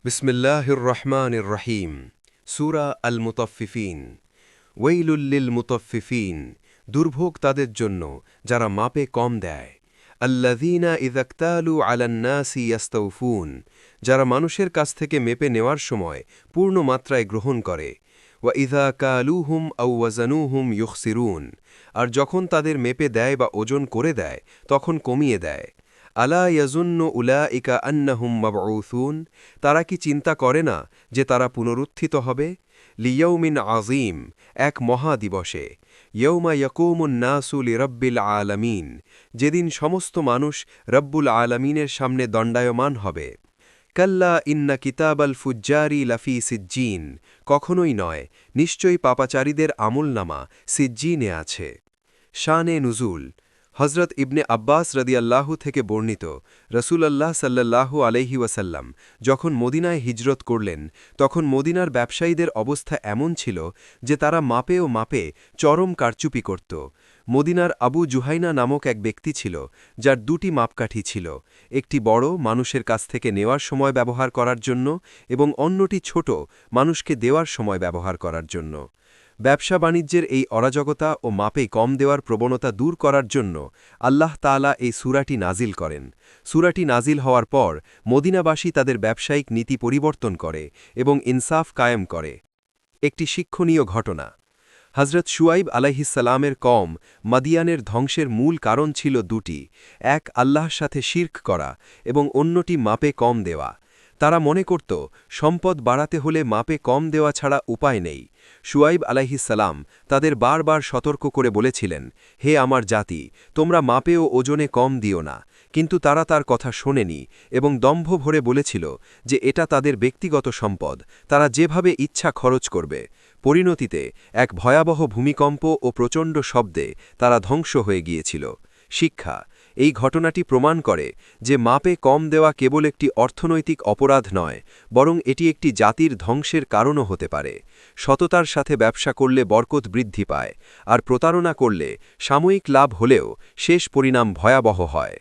বিসমিল্লাহির রহমানির রহিম। সূরা আল মুতাফফিফিন। ওয়াইলুল লিল মুতাফফিফিন, দুর্ভোগ তাদের জন্য যারা মাপে কম দেয়। আল্লাযীনা ইযা ইকতালু আলান নাসি ইয়াস্তাউফুন, যারা মানুষের কাছ থেকে মেপে নেওয়ার সময় পূর্ণ মাত্রায় গ্রহণ করে। ওয়া ইযা কালুহুম আও ওয়াজানুহুম ইউখসিরুন, আর যখন তাদের মেপে দেয় বা ওজন করে দেয় তখন কমিয়ে দেয়। আলা ইয়াজুন্নু উলাইকা আন্নাহুম মাবউসুন, তারা কি চিন্তা করে না যে তারা পুনরুত্থিত হবে? লিয়াউমিন আযীম, এক মহা দিবসে। ইয়াউমা ইয়াকুমুন নাসু লিরাব্বিল আলামিন, যেদিন সমস্ত মানুষ রব্বুল আলামিনের সামনে দণ্ডায়মান হবে। কাল্লা ইন্না কিতাবাল ফুজ্জারি লাফি সিজ্জিন, কখনোই নয়, নিশ্চয়ই পাপাচারীদের আমলনামা সিজ্জিনে আছে। শানে নুজুল। হজরত ইবনে আব্বাস রাদিয়াল্লাহু থেকে বর্ণিত, রসূলুল্লাহ সাল্লাল্লাহু আলাইহি ওয়াসাল্লাম যখন মদিনায় হিজরত করলেন তখন মদিনার ব্যবসায়ীদের অবস্থা এমন ছিল যে তারা মাপে ও মাপে চরম কারচুপি করত। মদিনার আবু জুহাইনা নামক এক ব্যক্তি ছিল যার দুটি মাপকাঠি ছিল, একটি বড়, মানুষের কাছ থেকে নেওয়ার সময় ব্যবহার করার জন্য, এবং অন্যটি ছোট, মানুষকে দেওয়ার সময় ব্যবহার করার জন্য। ব্যবসা বাণিজ্যের এই অরাজকতা ও মাপে কম দেওয়ার প্রবণতা দূর করার জন্য আল্লাহ তাআলা এই সূরাটি নাজিল করেন। সূরাটি নাজিল হওয়ার পর মদিনাবাসী তাদের ব্যবসায়িক নীতি পরিবর্তন করে এবং ইনসাফ কায়েম করে। একটি শিক্ষণীয় ঘটনা। হজরত শুয়াইব আলাইহিসসালামের কওম মাদিয়ানের ধ্বংসের মূল কারণ ছিল দুটি, এক আল্লাহর সাথে শিরক করা এবং অন্যটি মাপে কম দেওয়া। তারা মনে করত সম্পদ বাড়াতে হলে মাপে কম দেওয়া ছাড়া উপায় নেই। শুয়াইব আলাইহিসসালাম তাদের বারবার সতর্ক করে বলেছিলেন, হে আমার জাতি, তোমরা মাপে ও ওজনে কম দিও না। কিন্তু তারা তার কথা শোনেনি এবং দম্ভ ভরে বলেছিল যে এটা তাদের ব্যক্তিগত সম্পদ, তারা যেভাবে ইচ্ছা খরচ করবে। পরিণতিতে এক ভয়াবহ ভূমিকম্প ও প্রচণ্ড শব্দে তারা ধ্বংস হয়ে গিয়েছিল। শিক্ষা। এই ঘটনাটি প্রমাণ করে যে মাপে কম দেওয়া কেবল একটি অর্থনৈতিক অপরাধ নয়, বরং এটি একটি জাতির ধ্বংসের কারণও হতে পারে। সততার সাথে ব্যবসা করলে বরকত বৃদ্ধি পায়, আর প্রতারণা করলে সাময়িক লাভ হলেও শেষ পরিণাম ভয়াবহ হয়।